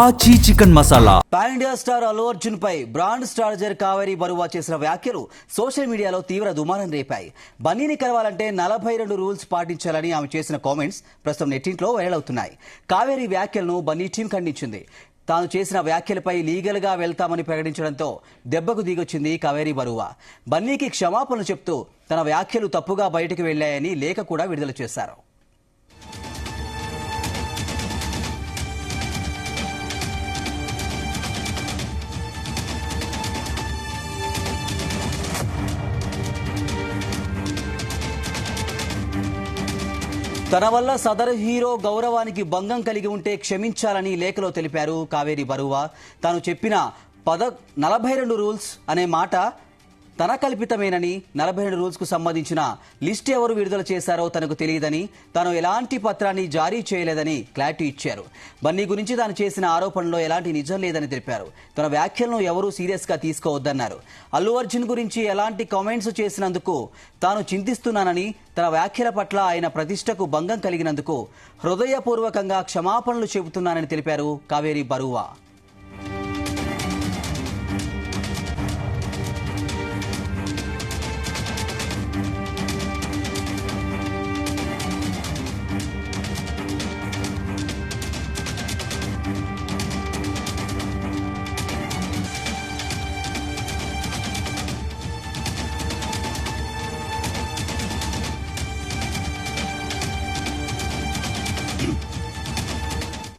ఆచి chicken masala. Pan India star Allu Arjun పై brand స్టార్జర్ కావేరి బరువా చేసిన వ్యాఖ్యలు సోషల్ మీడియాలో తీవ్ర దుమారం రేపాయి. బన్నీని కలవాలంటే 42 రూల్స్ పాటించాలని ఆమె చేసిన కామెంట్స్ ప్రస్తుతం నెట్టింట్లో వైరల్ అవుతున్నాయి. కావేరి వ్యాఖ్యలను బన్నీ టీం ఖండించింది. తాను చేసిన వ్యాఖ్యలపై లీగల్ గా వెళ్తామని ప్రకటించడంతో దెబ్బకు దిగొచ్చింది కావేరి బరువా. బన్నీకి క్షమాపణలు చెప్తూ తన వ్యాఖ్యలు తప్పుగా బయటకు వెళ్లాయని లేఖ కూడా విడుదల చేశారు. తన వల్ల సదరు హీరో గౌరవానికి భంగం కలిగి ఉంటే క్షమించాలని లేఖలో తెలిపారు కావేరి బరువా. తాను చెప్పిన 42 రూల్స్ అనే మాట తన కల్పితమేనని, 42 రూల్స్ కు సంబంధించిన లిస్ట్ ఎవరు విడుదల చేశారో తనకు తెలియదని, తాను ఎలాంటి పత్రాన్ని జారీ చేయలేదని క్లారిటీ ఇచ్చారు. బన్నీ గురించి తాను చేసిన ఆరోపణలో ఎలాంటి నిజం లేదని తెలిపారు. తన వ్యాఖ్యలను ఎవరూ సీరియస్ గా తీసుకోవద్దన్నారు. అల్లు అర్జున్ గురించి ఎలాంటి కామెంట్స్ చేసినందుకు తాను చింతిస్తున్నానని, తన వ్యాఖ్యల పట్ల ఆయన ప్రతిష్టకు భంగం కలిగినందుకు హృదయపూర్వకంగా క్షమాపణలు చెబుతున్నానని తెలిపారు కావేరి బరువా.